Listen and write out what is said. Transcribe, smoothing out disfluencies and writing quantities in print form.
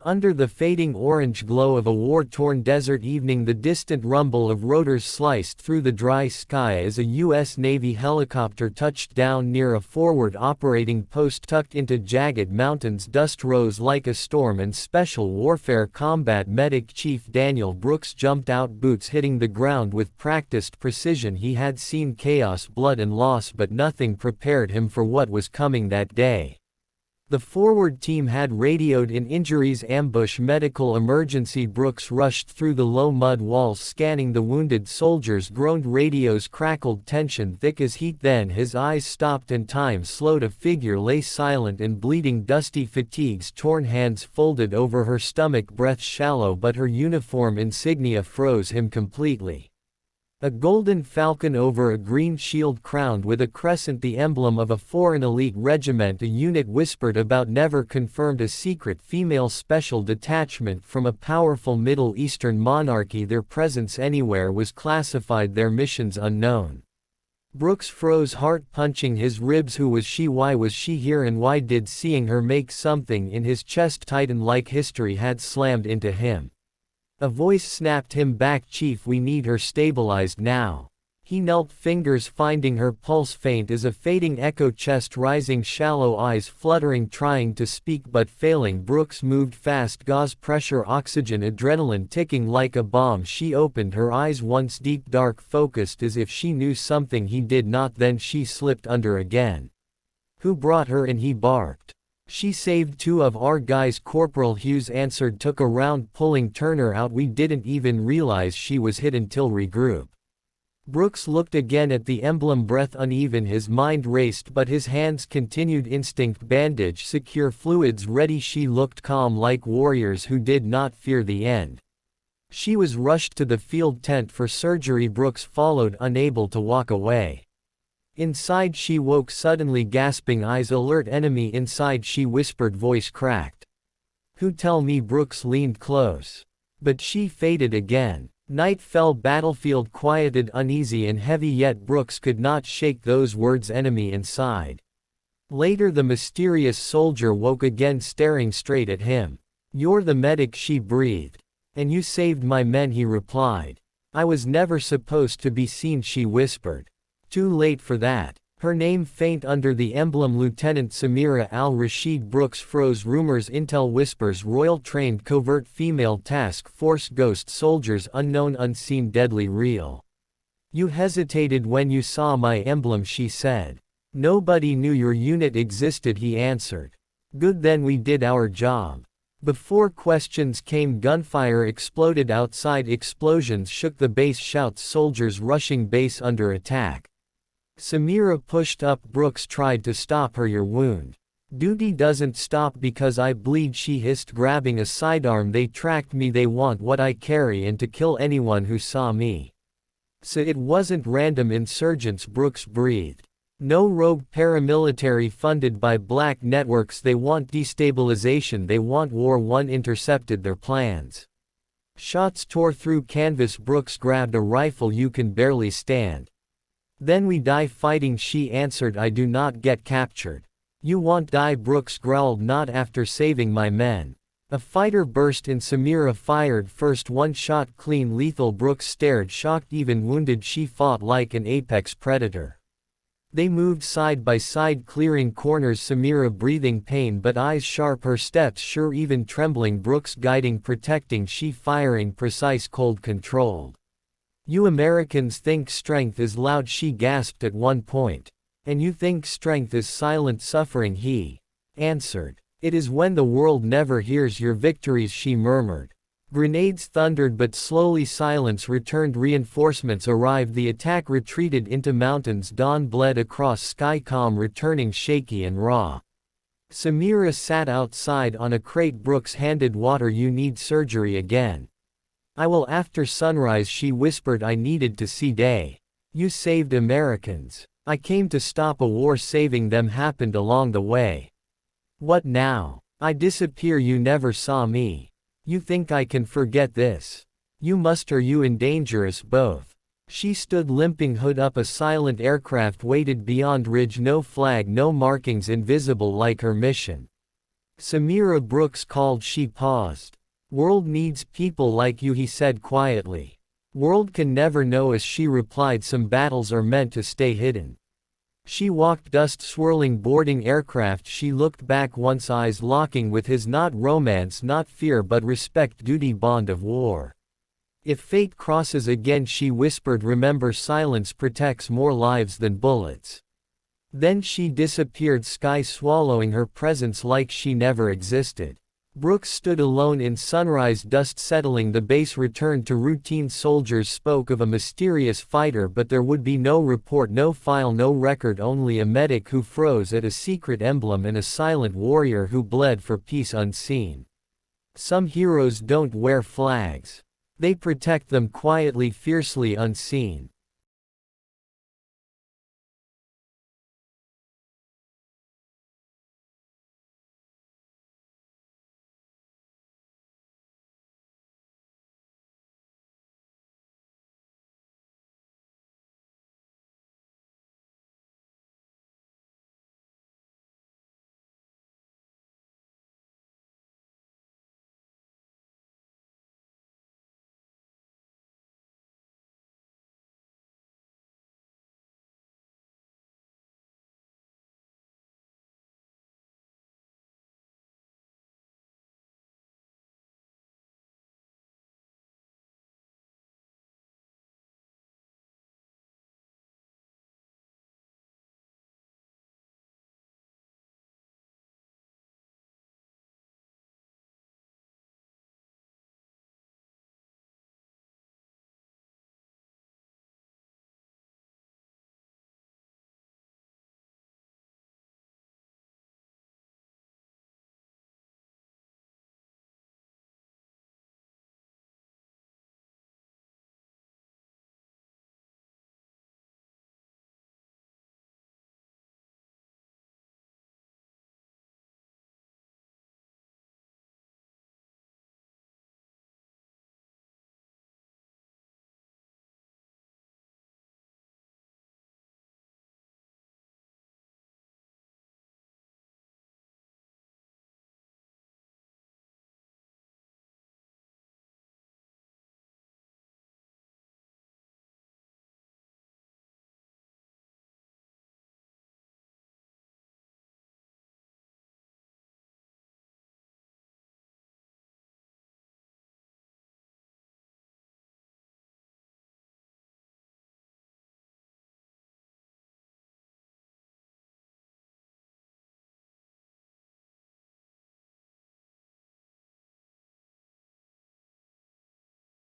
Under the fading orange glow of a war-torn desert evening, the distant rumble of rotors sliced through the dry sky as a U.S. Navy helicopter touched down near a forward operating post tucked into jagged mountains. Dust rose like a storm and Special Warfare Combat Medic Chief Daniel Brooks jumped out, boots hitting the ground with practiced precision. He had seen chaos, blood and loss, but nothing prepared him for what was coming that day. The forward team had radioed in injuries, ambush, medical emergency. Brooks rushed through the low mud walls, scanning the wounded soldiers. Groaned, radios crackled, tension thick as heat. Then his eyes stopped and time slowed. A figure lay silent and bleeding, dusty, fatigues torn, hands folded over her stomach, breath shallow, but her uniform insignia froze him completely. A golden falcon over a green shield crowned with a crescent, the emblem of a foreign elite regiment. A unit whispered about, never confirmed, a secret female special detachment from a powerful Middle Eastern monarchy. Their presence anywhere was classified, their missions unknown. Brooks froze, heart punching his ribs. Who was she? Why was she here? And why did seeing her make something in his chest tighten like history had slammed into him? A voice snapped him back, "Chief, we need her stabilized now." He knelt, fingers finding her pulse, faint as a fading echo, chest rising, shallow eyes fluttering, trying to speak but failing. Brooks moved fast, gauze pressure, oxygen, adrenaline ticking like a bomb. She opened her eyes, once deep, dark, focused, as if she knew something he did not. Then she slipped under again. "Who brought her in?" he barked. "She saved two of our guys," Corporal Hughes answered. "Took a round, pulling Turner out. We didn't even realize she was hit until regroup." Brooks looked again at the emblem, breath uneven, his mind raced but his hands continued. Instinct, bandage, secure, fluids ready. She looked calm, like warriors who did not fear the end. She was rushed to the field tent for surgery. Brooks followed, unable to walk away. Inside she woke suddenly, gasping, eyes alert. "Enemy inside," she whispered, voice cracked. "Who? Tell me." Brooks leaned close. But she faded again. Night fell, battlefield quieted, uneasy and heavy, yet Brooks could not shake those words, "enemy inside." Later the mysterious soldier woke again, staring straight at him. "You're the medic," she breathed. "And you saved my men," he replied. "I was never supposed to be seen," she whispered. "Too late for that." Her name faint under the emblem, Lieutenant Samira al-Rashid. Brooks froze. Rumors, intel, whispers, royal trained, covert, female task force, ghost soldiers, unknown, unseen, deadly, real. "You hesitated when you saw my emblem," she said. "Nobody knew your unit existed," he answered. "Good, then we did our job." Before questions came, gunfire exploded outside. Explosions shook the base, shouts, soldiers rushing, base under attack. Samira pushed up. Brooks tried to stop her. "Your wound. Duty doesn't stop because I bleed," she hissed, grabbing a sidearm. "They tracked me, they want what I carry, and to kill anyone who saw me." "So it wasn't random insurgents," Brooks breathed. "No rogue paramilitary funded by black networks. They want destabilization, they want war." One intercepted their plans. Shots tore through canvas. Brooks grabbed a rifle. "You can barely stand." "Then we die fighting," she answered. "I do not get captured." "You won't die," Brooks growled. "Not after saving my men." A fighter burst in. Samira fired first, one shot clean, lethal. Brooks stared, shocked, even wounded. She fought like an apex predator. They moved side by side, clearing corners. Samira breathing pain but eyes sharp, her steps sure, even trembling. Brooks guiding, protecting, she firing, precise, cold, controlled. "You Americans think strength is loud," she gasped at one point. "And you think strength is silent suffering," he answered. "It is when the world never hears your victories," she murmured. Grenades thundered but slowly silence returned. Reinforcements arrived. The attack retreated into mountains. Dawn bled across sky, calm returning, shaky and raw. Samira sat outside on a crate. Brooks handed water. "You need surgery again." "I will after sunrise," she whispered. "I needed to see day. You saved Americans. I came to stop a war. Saving them happened along the way. What now? I disappear. You never saw me. You think I can forget this? You must, or you endanger us both." She stood limping, hood up. A silent aircraft waited beyond ridge. No flag, no markings, invisible like her mission. Samira Brooks called. She paused. World needs people like you, he said quietly. World can never know, as she replied. Some battles are meant to stay hidden. She walked dust-swirling boarding aircraft. She looked back once, eyes locking with his. Not romance, not fear, but respect, duty, bond of war. If fate crosses again, she whispered, remember, silence protects more lives than bullets. Then she disappeared, sky swallowing her presence like she never existed. Brooks stood alone in sunrise dust settling. The base returned to routine. Soldiers spoke of a mysterious fighter, but there would be no report, no file, no record, only a medic who froze at a secret emblem and a silent warrior who bled for peace unseen. Some heroes don't wear flags. They protect them quietly, fiercely, unseen.